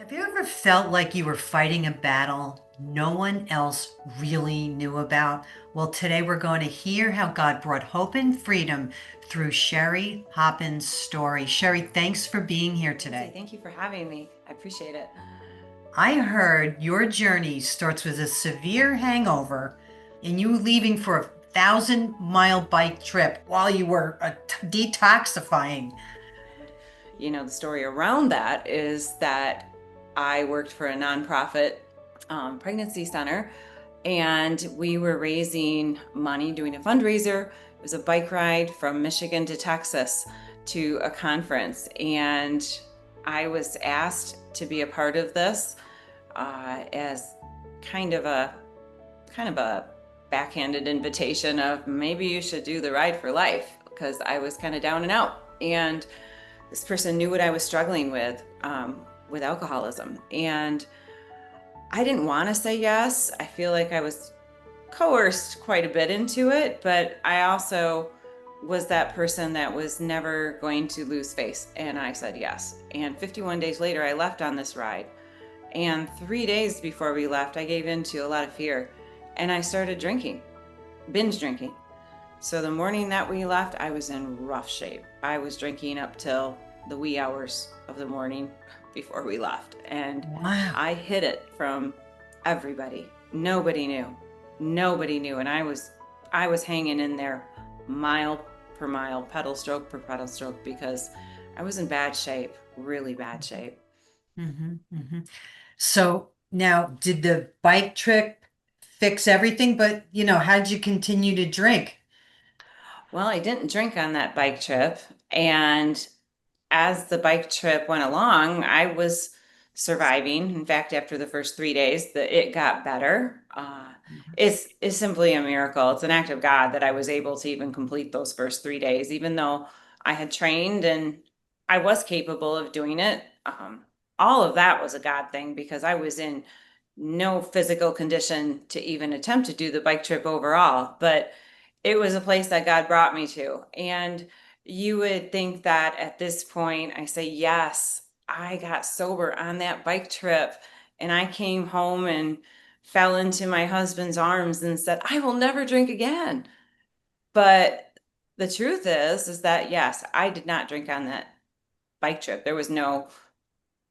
Have you ever felt like you were fighting a battle no one else really knew about? Well, today we're going to hear how God brought hope and freedom through Sherry Hoppen's story. Sherry, thanks for being here Lindsay, today. thank you for having me. I appreciate it. I heard your journey starts with a severe hangover and you leaving for a 1,000-mile bike trip while you were detoxifying. The story around that is that I worked for a nonprofit pregnancy center, and we were raising money, doing a fundraiser. It was a bike ride from Michigan to Texas to a conference, and I was asked to be a part of this as kind of a kind of a backhanded invitation of maybe you should do the ride for life, because I was kind of down and out. And this person knew what I was struggling with alcoholism. And I didn't want to say yes. I feel like I was coerced quite a bit into it, but I also was that person that was never going to lose face. And I said yes. And 51 days later, I left on this ride. And 3 days before we left, I gave in to a lot of fear and I started drinking, binge drinking. So the morning that we left, I was in rough shape. I was drinking up till the wee hours of the morning before we left. And Wow. I hid it from everybody. Nobody knew. Nobody knew. And I was hanging in there mile per mile, pedal stroke per pedal stroke, because I was in bad shape, really bad shape. hmm hmm So now, did the bike trip fix everything? But, how'd you continue to drink? Well, I didn't drink on that bike trip. And as the bike trip went along, I was surviving. In fact, after the first 3 days, it got better. It's simply a miracle. It's an act of God that I was able to even complete those first 3 days, even though I had trained and I was capable of doing it. All of that was a God thing, because I was in no physical condition to even attempt to do the bike trip overall. But it was a place that God brought me to. And you would think that at this point, I say, yes, I got sober on that bike trip. And I came home and fell into my husband's arms and said, I will never drink again. But the truth is that yes, I did not drink on that bike trip. There was no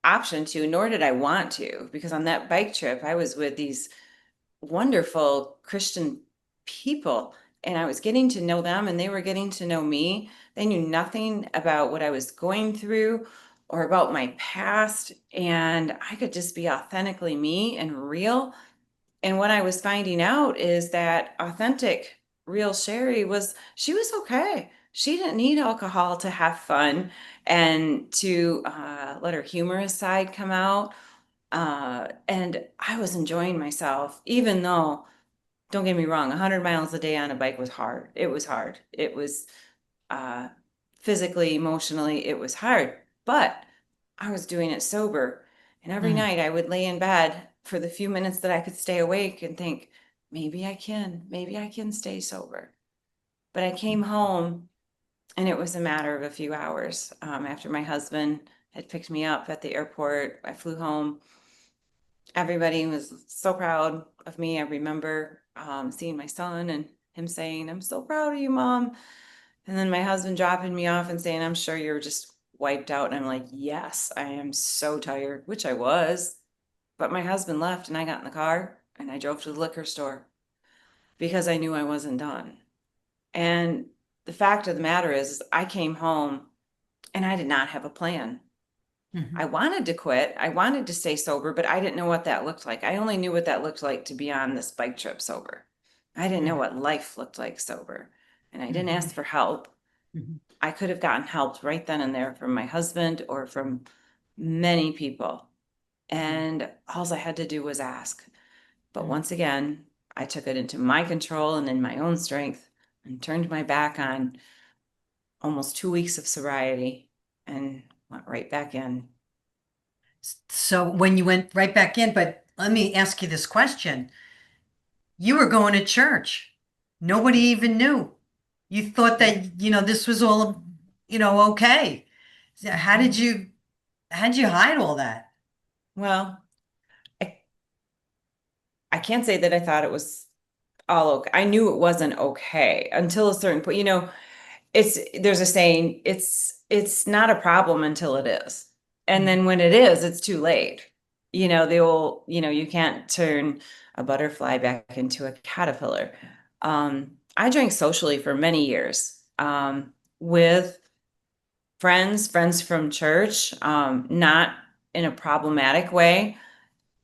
option to, nor did I want to, because on that bike trip, I was with these wonderful Christian people, and I was getting to know them and they were getting to know me. They knew nothing about what I was going through or about my past, and I could just be authentically me and real. And what I was finding out is that authentic, real Sherry she was okay. She didn't need alcohol to have fun and to let her humorous side come out. And I was enjoying myself, even though, don't get me wrong, 100 miles a day on a bike was hard. It was hard. It was uh, physically, emotionally, it was hard. But I was doing it sober. And every Mm, night I would lay in bed for the few minutes that I could stay awake and think, maybe I can stay sober. But I came home and it was a matter of a few hours after my husband had picked me up at the airport. I flew home. Everybody was so proud of me. I remember seeing my son and him saying, I'm so proud of you, Mom. And then my husband dropping me off and saying, I'm sure you're just wiped out. And I'm like, yes, I am so tired, which I was. But my husband left and I got in the car and I drove to the liquor store because I knew I wasn't done. And the fact of the matter is I came home and I did not have a plan. mhm, I wanted to quit. I wanted to stay sober, but I didn't know what that looked like. I only knew what that looked like to be on this bike trip sober. I didn't know mhm, what life looked like sober. And I didn't mhm, ask for help. mhm, I could have gotten help right then and there from my husband or from many people. mhm, And all I had to do was ask. But mhm. once again, I took it into my control and in my own strength and turned my back on almost 2 weeks of sobriety and went right back in. So when you went right back in, but let me ask you this question. You were going to church. Nobody even knew. You thought Yep. that, this was all, okay. So how did you hide all that? Well, I, I can't say that I thought it was all okay. I knew it wasn't okay until a certain point. There's a saying, it's not a problem until it is. And Mm, then when it is, it's too late. The old, you can't turn a butterfly back into a caterpillar. I drank socially for many years, with friends from church, not in a problematic way.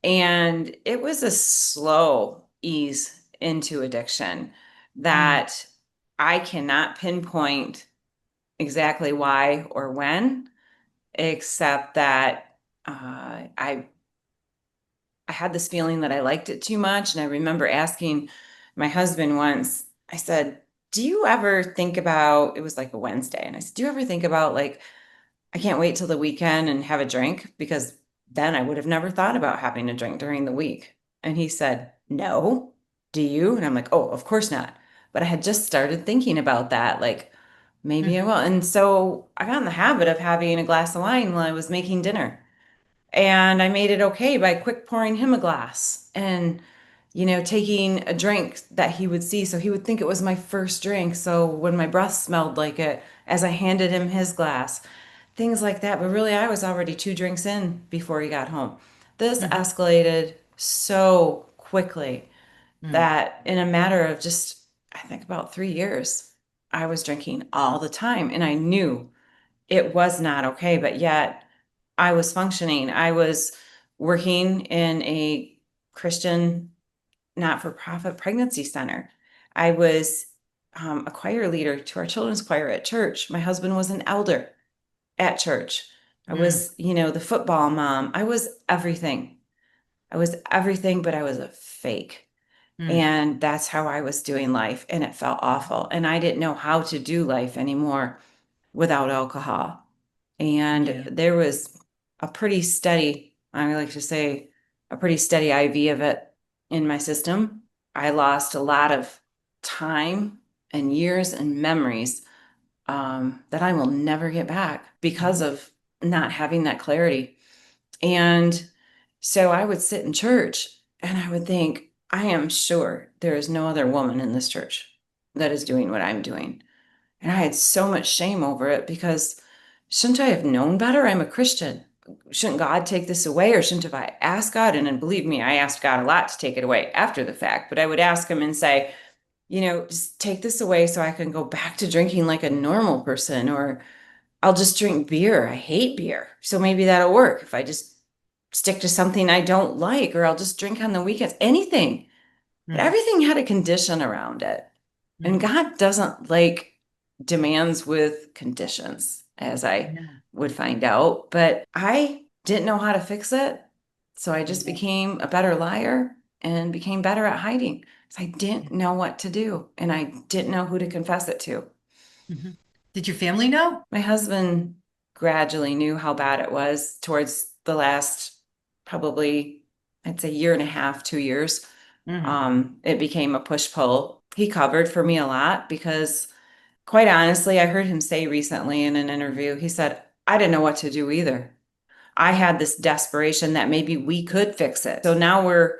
And it was a slow ease into addiction mm, that I cannot pinpoint exactly why or when, except that I had this feeling that I liked it too much. And I remember asking my husband once, I said, "Do you ever think about," it was like a Wednesday, and I said, "Do you ever think about, like, I can't wait till the weekend and have a drink, because then I would have never thought about having a drink during the week." And he said, "No. Do you?" And I'm like, "Oh, of course not." But I had just started thinking about that, like, maybe I mhm, will. And so I got in the habit of having a glass of wine while I was making dinner. And I made it okay by quick pouring him a glass and, taking a drink that he would see. So he would think it was my first drink. So when my breath smelled like it, as I handed him his glass, things like that. But really, I was already 2 drinks in before he got home. This mhm, escalated so quickly mm, that in a matter of just, I think, about 3 years, I was drinking all the time. And I knew it was not okay, but yet I was functioning. I was working in a Christian not-for-profit pregnancy center. I was a choir leader to our children's choir at church. My husband was an elder at church. I mm, was, the football mom. I was everything. I was everything, but I was a fake. mm. And that's how I was doing life. And it felt awful. And I didn't know how to do life anymore without alcohol. And Yeah. there was a pretty steady, I like to say, a pretty steady IV of it in my system. I lost a lot of time and years and memories, that I will never get back because Mhm, of not having that clarity. And so I would sit in church and I would think, I am sure there is no other woman in this church that is doing what I'm doing. And I had so much shame over it, because shouldn't I have known better? I'm a Christian. Shouldn't God take this away? Or shouldn't have I asked God? And then believe me, I asked God a lot to take it away after the fact. But I would ask him and say, just take this away so I can go back to drinking like a normal person, or I'll just drink beer. I hate beer. So maybe that'll work if I just stick to something I don't like, or I'll just drink on the weekends, anything. But mm, everything had a condition around it. And mm. God doesn't like demands with conditions, as I No. would find out. But I didn't know how to fix it. So I just Yeah. became a better liar and became better at hiding. So I Yeah. didn't know what to do, and I didn't know who to confess it to. Mhm. Did your family know? My husband gradually knew how bad it was towards the last, probably, I'd say, year and a half, 2 years. Mhm, It became a push pull. He covered for me a lot because, quite honestly, I heard him say recently in an interview, he said, I didn't know what to do either. I had this desperation that maybe we could fix it. So now we're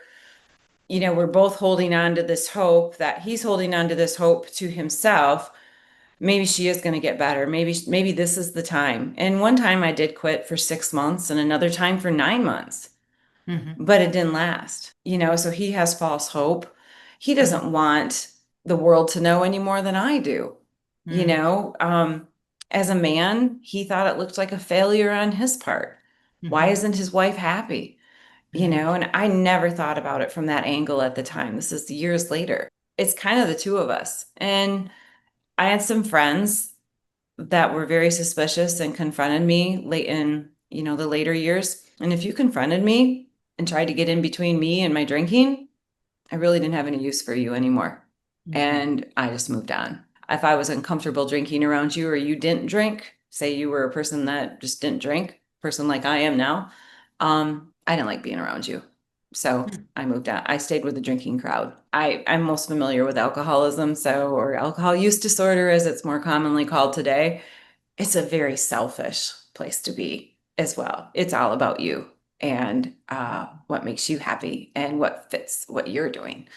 both holding on to this hope, that he's holding on to this hope to himself. Maybe she is going to get better. Maybe this is the time. And one time I did quit for 6 months, and another time for 9 months, mhm, but it didn't last. So he has false hope. He mhm, doesn't want the world to know any more than I do. You mm, know, um, as a man, he thought it looked like a failure on his part. Why mhm, isn't his wife happy? mhm, And I never thought about it from that angle at the time. This is years later. It's kind of the two of us. And I had some friends that were very suspicious and confronted me late in, the later years. And if you confronted me and tried to get in between me and my drinking, I really didn't have any use for you anymore. mhm, And I just moved on. If I was uncomfortable drinking around you, or you didn't drink, say you were a person that just didn't drink, person like I am now, I didn't like being around you. So mm. I moved on. I stayed with the drinking crowd. I'm most familiar with alcoholism, or alcohol use disorder, as it's more commonly called today. It's a very selfish place to be as well. It's all about you. and what makes you happy and what fits what you're doing.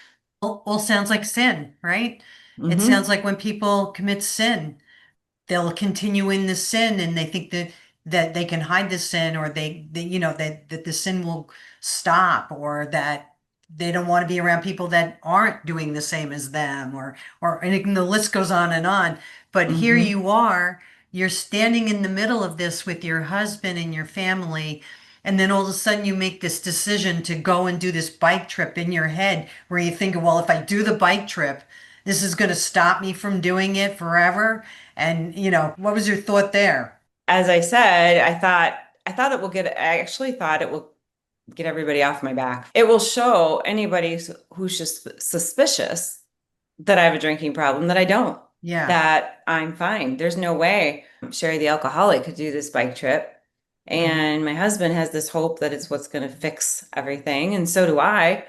All sounds like sin, right? It sounds Hmm. like when people commit sin, they'll continue in the sin and they think that they can hide the sin, or they that the sin will stop, or that they don't want to be around people that aren't doing the same as them, and the list goes on and on. But here Hmm. you are, you're standing in the middle of this with your husband and your family, and then all of a sudden you make this decision to go and do this bike trip in your head, where you think, well, if I do the bike trip, this is going to stop me from doing it forever. And, what was your thought there? As I said, I thought it will get I actually thought it will get everybody off my back. It will show anybody who's just suspicious that I have a drinking problem that I don't, Yeah. that I'm fine. There's no way Sherry the alcoholic could do this bike trip. Hmm. And my husband has this hope that it's what's going to fix everything. And so do I.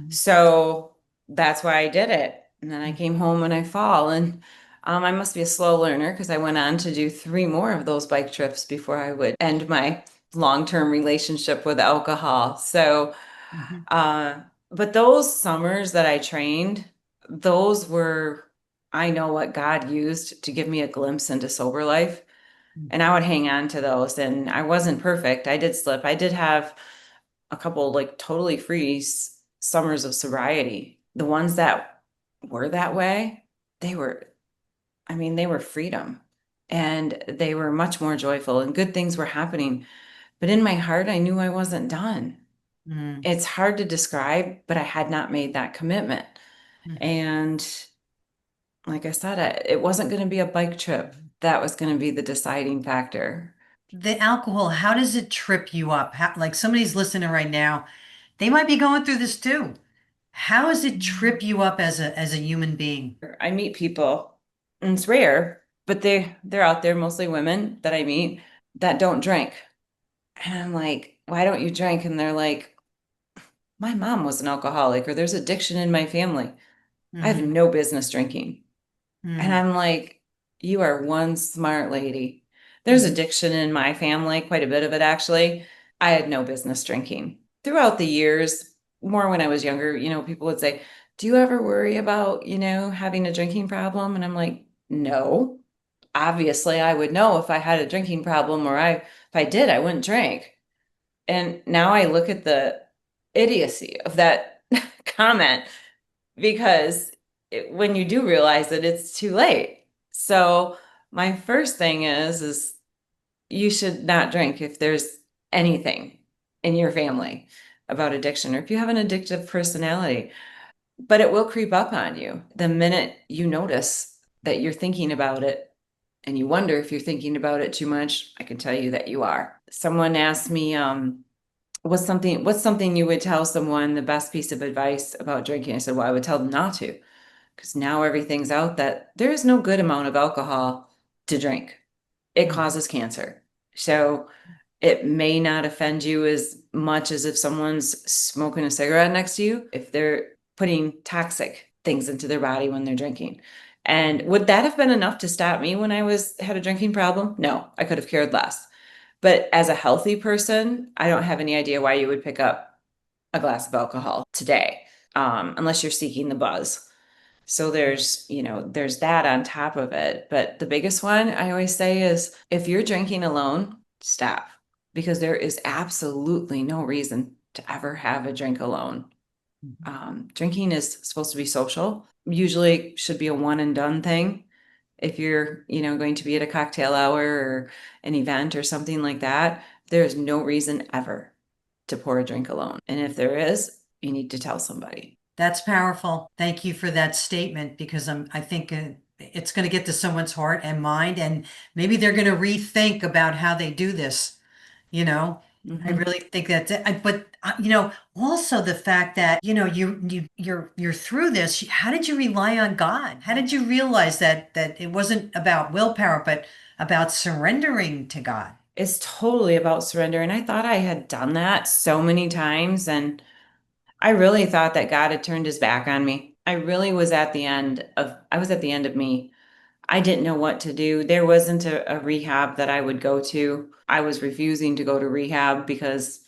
So that's why I did it. And then I came home and I fall. And I must be a slow learner because I went on to do three more of those bike trips before I would end my long-term relationship with alcohol. So, Hmm. uh, but those summers that I trained, those were, I know what God used to give me a glimpse into sober life. And I would hang on to those. And I wasn't perfect. I did slip. I did have a couple like totally free summers of sobriety. The ones that were that way, they were, I mean, they were freedom and they were much more joyful and good things were happening. But in my heart, I knew I wasn't done. Hmm. It's hard to describe, but I had not made that commitment. And like I said, it wasn't going to be a bike trip. That was going to be the deciding factor. The alcohol, how does it trip you up? Like somebody's listening right now, they might be going through this too. How does it trip you up as a human being? I meet people, and it's rare, but they're out there, mostly women that I meet that don't drink. And I'm like, why don't you drink? And they're like, my mom was an alcoholic, or there's addiction in my family. I have Hmm. no business drinking. And Hmm. I'm like, you are one smart lady. There's Hmm. addiction in my family, quite a bit of it actually. I had no business drinking. Throughout the years, more when I was younger, people would say, do you ever worry about, having a drinking problem? And I'm like, no. Obviously, I would know if I had a drinking problem, or if I did, I wouldn't drink. And now I look at the idiocy of that comment, because when you do realize it, it's too late. So my first thing is you should not drink if there's anything in your family about addiction, or if you have an addictive personality. But it will creep up on you the minute you notice that you're thinking about it, and you wonder if you're thinking about it too much. I can tell you that you are. Someone asked me, what's something you would tell someone, the best piece of advice about drinking? I said, well, I would tell them not to, because now everything's out that there is no good amount of alcohol to drink. It Hmm. causes cancer. So it may not offend you as much as if someone's smoking a cigarette next to you, if they're putting toxic things into their body when they're drinking. And would that have been enough to stop me when I had a drinking problem? No, I could have cared less. But as a healthy person, I don't have any idea why you would pick up a glass of alcohol today, unless you're seeking the buzz. So there's that on top of it. But the biggest one I always say is, if you're drinking alone, stop, because there is absolutely no reason to ever have a drink alone. Drinking is supposed to be social, usually should be a one and done thing. If you're, going to be at a cocktail hour or an event or something like that, there's no reason ever to pour a drink alone. And if there is, you need to tell somebody. That's powerful. Thank you for that statement, because I think it's going to get to someone's heart and mind, and maybe they're going to rethink about how they do this. You know, I Hmm. really think that's it. But also the fact that you're through this. How did you rely on God? How did you realize that it wasn't about willpower, but about surrendering to God? It's totally about surrender. And I thought I had done that so many times. And I really thought that God had turned his back on me. I was at the end of me. I didn't know what to do. There wasn't a rehab that I would go to. I was refusing to go to rehab because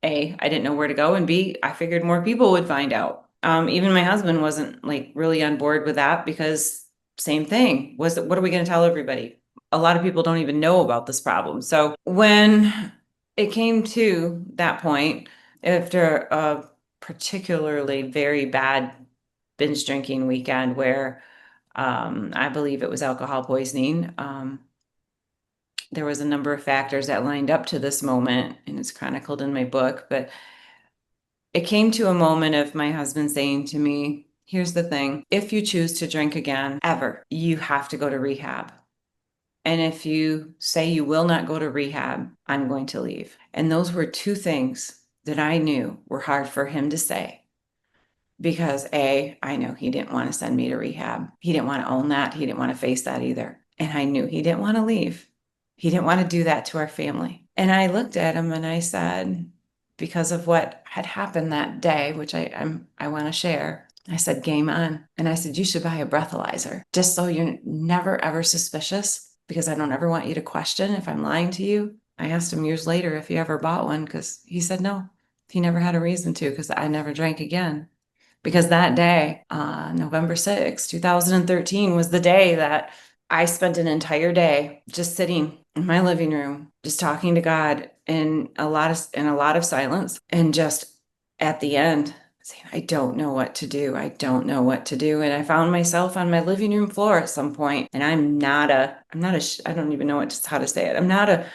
A, I didn't know where to go, and B, I figured more people would find out. Even my husband wasn't like really on board with that because same thing was what are we going to tell everybody? A lot of people don't even know about this problem. So when it came to that point, after a particularly very bad binge drinking weekend where I believe it was alcohol poisoning, there was a number of factors that lined up to this moment, and it's chronicled in my book, but it came to a moment of my husband saying to me, here's the thing, if you choose to drink again, ever, you have to go to rehab. And if you say you will not go to rehab, I'm going to leave. And those were two things that I knew were hard for him to say because A, I know he didn't want to send me to rehab. He didn't want to own that. He didn't want to face that either. And I knew he didn't want to leave. He didn't want to do that to our family. And I looked at him and I said, because of what had happened that day, which I want to share, I said, game on. And I said, you should buy a breathalyzer just so you're never, ever suspicious because I don't ever want you to question if I'm lying to you. I asked him years later if he ever bought one because he said no. He never had a reason to because I never drank again. Because that day, November 6th, 2013, was the day that I spent an entire day just sitting in my living room, just talking to God in a lot of silence. And just at the end, saying, I don't know what to do. I don't know what to do. And I found myself on my living room floor at some point. And I don't even know how to say it.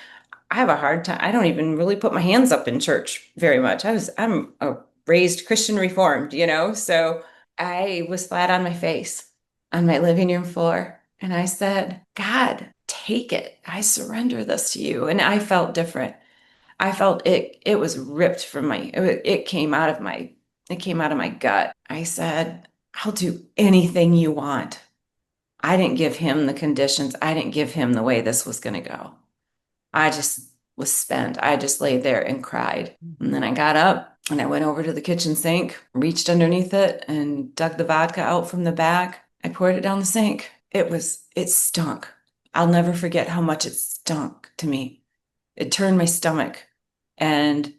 I have a hard time. I don't even really put my hands up in church very much. I'm a raised Christian reformed, so I was flat on my face on my living room floor. And I said, God, take it. I surrender this to you. And I felt different. I felt it was ripped from it came out of my gut. I said, I'll do anything you want. I didn't give him the conditions. I didn't give him the way this was going to go. I just was spent. I just laid there and cried. And then I got up and I went over to the kitchen sink, reached underneath it and dug the vodka out from the back. I poured it down the sink. It stunk. I'll never forget how much it stunk to me. It turned my stomach. And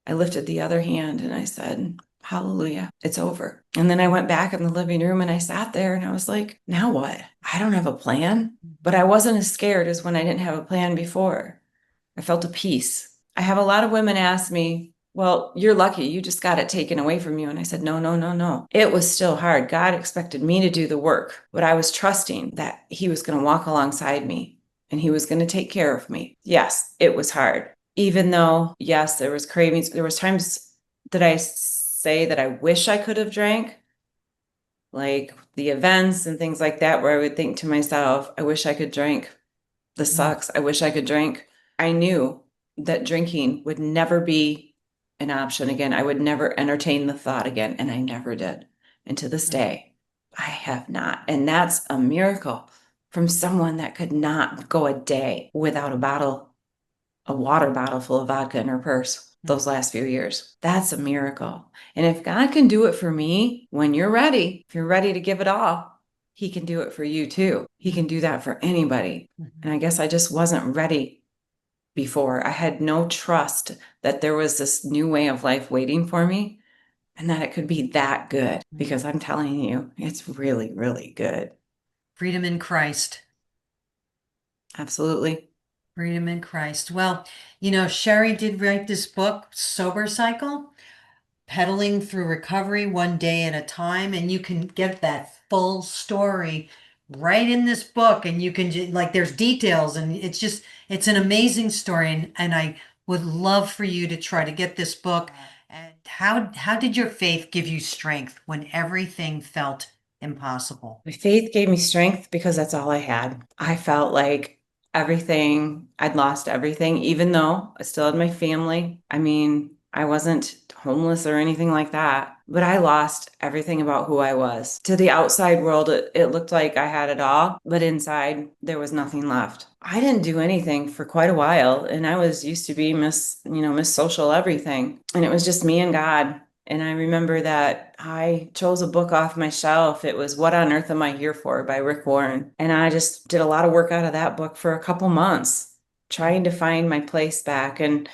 I lifted the other hand and I said, hallelujah, it's over. And then I went back in the living room and I sat there and I was like, now what? I don't have a plan, but I wasn't as scared as when I didn't have a plan before. I felt a peace. I have a lot of women ask me, well, you're lucky. You just got it taken away from you. And I said, no, no, no, no. It was still hard. God expected me to do the work, but I was trusting that he was going to walk alongside me and he was going to take care of me. Yes, it was hard. Even though, yes, there was cravings. There was times that I say that I wish I could have drank, like the events and things like that, where I would think to myself, I wish I could drink. This sucks. I wish I could drink. I knew that drinking would never be an option again. I would never entertain the thought again. And I never did. And to this day, I have not. And that's a miracle from someone that could not go a day without a water bottle full of vodka in her purse those last few years. That's a miracle. And if God can do it for me, when you're ready, if you're ready to give it all, he can do it for you too. He can do that for anybody. And I guess I just wasn't ready before. I had no trust that there was this new way of life waiting for me and that it could be that good because I'm telling you, it's really, really good. Freedom in Christ. Absolutely. Freedom in Christ. Well, Sherry did write this book, Sober Cycle, pedaling through recovery one day at a time. And you can get that full story right in this book. And you can like, there's details and it's an amazing story. And I would love for you to try to get this book. And how did your faith give you strength when everything felt impossible? My faith gave me strength because that's all I had. I felt like I'd lost everything, even though I still had my family. I mean, I wasn't homeless or anything like that, but I lost everything about who I was. To the outside world, it looked like I had it all, but inside there was nothing left. I didn't do anything for quite a while, and I was used to be Miss Social everything, and it was just me and God. And I remember that I chose a book off my shelf. It was What on Earth Am I Here For by Rick Warren. And I just did a lot of work out of that book for a couple months, trying to find my place back. And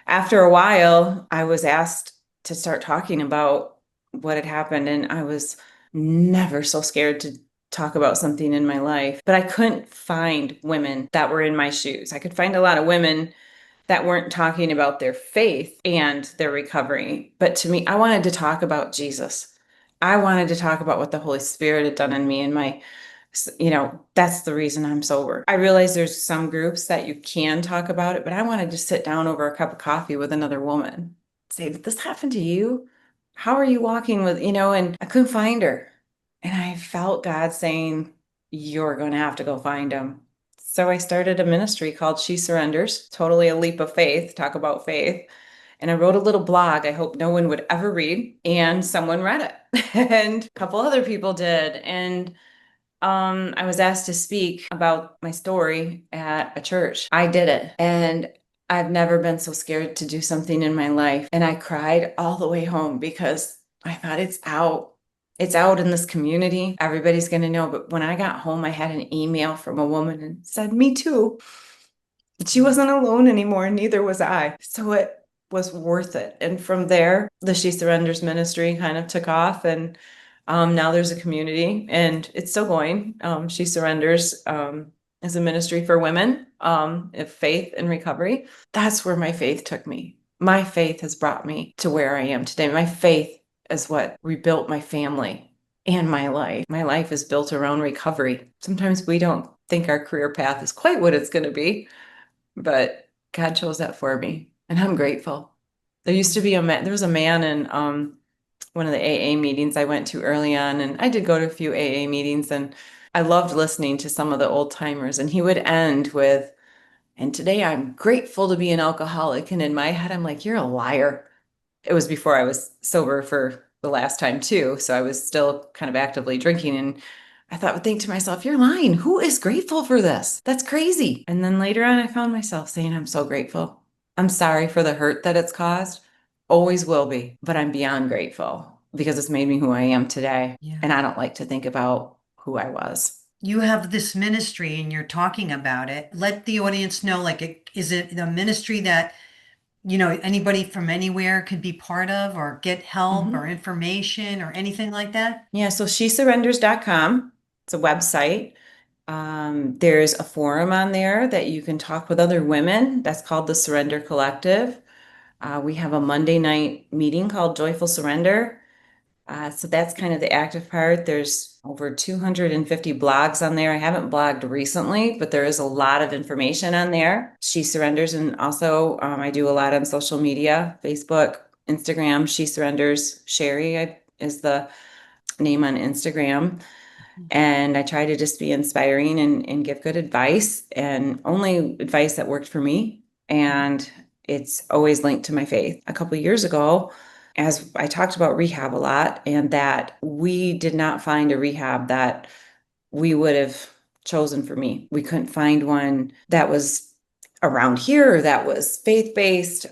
After a while, I was asked to start talking about what had happened, and I was never so scared to talk about something in my life. But I couldn't find women that were in my shoes. I could find a lot of women that weren't talking about their faith and their recovery. But to me, I wanted to talk about Jesus. I wanted to talk about what the Holy Spirit had done in me and my, that's the reason I'm sober. I realize there's some groups that you can talk about it, but I wanted to sit down over a cup of coffee with another woman, say, did this happen to you? How are you walking with, and I couldn't find her. And I felt God saying, you're going to have to go find him. So I started a ministry called She Surrenders, totally a leap of faith, talk about faith. And I wrote a little blog I hope no one would ever read, and someone read it. And a couple other people did. And I was asked to speak about my story at a church. I did it. And I've never been so scared to do something in my life. And I cried all the way home because I thought it's out. It's out in this community. Everybody's going to know. But when I got home, I had an email from a woman and said, me too. She wasn't alone anymore, neither was I. So it was worth it. And from there, the She Surrenders ministry kind of took off, and now there's a community, and it's still going. She Surrenders is a ministry for women of faith and recovery. That's where my faith took me. My faith has brought me to where I am today. My faith is what rebuilt my family and my life. My life is built around recovery. Sometimes we don't think our career path is quite what it's going to be, but God chose that for me, and I'm grateful. There used to be there was a man in one of the AA meetings I went to early on, and I did go to a few AA meetings, and I loved listening to some of the old timers, and he would end with, and today I'm grateful to be an alcoholic. And in my head, I'm like, you're a liar. It was before I was sober for the last time too, so I was still kind of actively drinking, and I think to myself, you're lying. Who is grateful for this? That's crazy. And then later on, I found myself saying, I'm so grateful. I'm sorry for the hurt that it's caused. Always will be, but I'm beyond grateful because it's made me who I am today. Yeah. And I don't like to think about who I was. You have this ministry and you're talking about it. Let the audience know, is it a ministry that, anybody from anywhere could be part of or get help or information or anything like that? Yeah, so shesurrenders.com. It's a website. There's a forum on there that you can talk with other women. That's called the Surrender Collective. We have a Monday night meeting called Joyful Surrender. So that's kind of the active part. There's over 250 blogs on there. I haven't blogged recently, but there is a lot of information on there. She Surrenders, and also I do a lot on social media, Facebook, Instagram. She Surrenders. Sherry is the name on Instagram. And I try to just be inspiring and give good advice, and only advice that worked for me. And it's always linked to my faith. A couple of years ago, as I talked about rehab a lot, and that we did not find a rehab that we would have chosen for me. We couldn't find one that was around here or that was faith-based.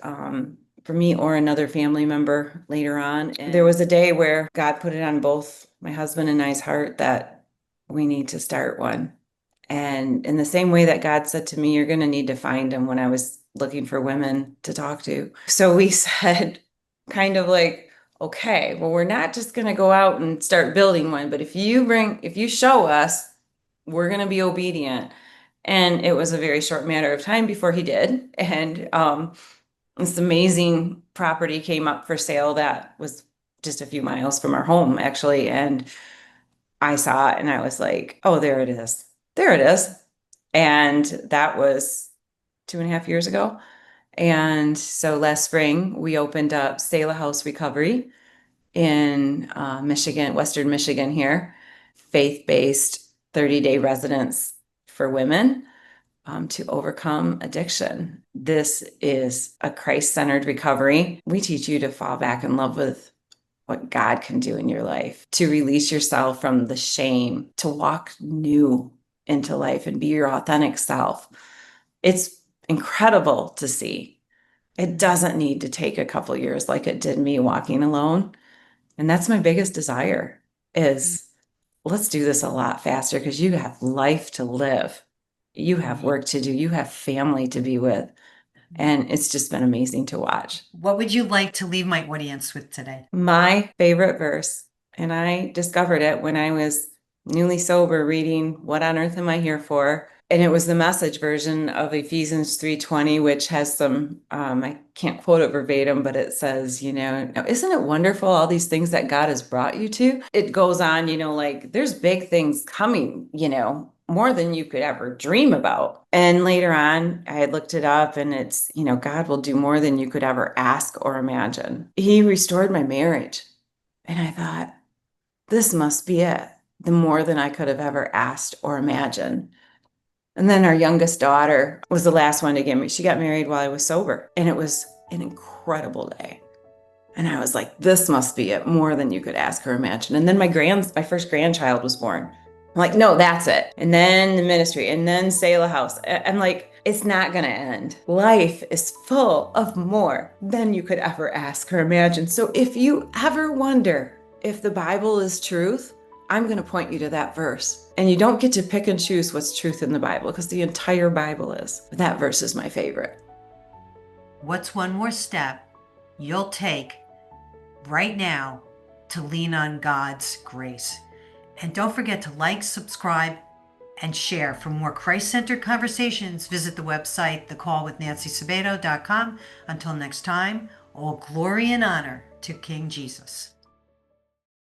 For me or another family member later on. And there was a day where God put it on both my husband and I's heart that we need to start one. And in the same way that God said to me, you're going to need to find him, when I was looking for women to talk to. So we said, kind of like, okay, well, we're not just going to go out and start building one, but if you show us, we're going to be obedient. And it was a very short matter of time before he did. And this amazing property came up for sale that was just a few miles from our home, actually. And I saw it and I was like, oh, there it is. There it is. And that was 2.5 years ago. And so last spring, we opened up Selah House Recovery in Michigan, Western Michigan here, faith-based 30-day residence for women to overcome addiction. This is a Christ-centered recovery. We teach you to fall back in love with what God can do in your life, to release yourself from the shame, to walk new into life and be your authentic self. It's incredible to see. It doesn't need to take a couple years like it did me walking alone. And that's my biggest desire is, let's do this a lot faster, because you have life to live. You have work to do. You have family to be with. And it's just been amazing to watch. What would you like to leave my audience with today? My favorite verse, and I discovered it when I was newly sober reading What on Earth Am I Here For? And it was the Message version of Ephesians 3:20, which has some, I can't quote it verbatim, but it says, isn't it wonderful all these things that God has brought you to? It goes on, like there's big things coming, more than you could ever dream about. And later on, I had looked it up and it's, God will do more than you could ever ask or imagine. He restored my marriage. And I thought, this must be it. The more than I could have ever asked or imagined. And then our youngest daughter was the last one to get me. She got married while I was sober. And it was an incredible day. And I was like, this must be it, more than you could ask or imagine. And then my first grandchild was born. I'm like, no, that's it. And then the ministry, and then Selah House. I'm like, it's not going to end. Life is full of more than you could ever ask or imagine. So if you ever wonder if the Bible is truth, I'm going to point you to that verse. And you don't get to pick and choose what's truth in the Bible because the entire Bible is. But that verse is my favorite. What's one more step you'll take right now to lean on God's grace? And don't forget to like, subscribe, and share. For more Christ-centered conversations, visit the website, thecallwithNancySabato.com. Until next time, all glory and honor to King Jesus.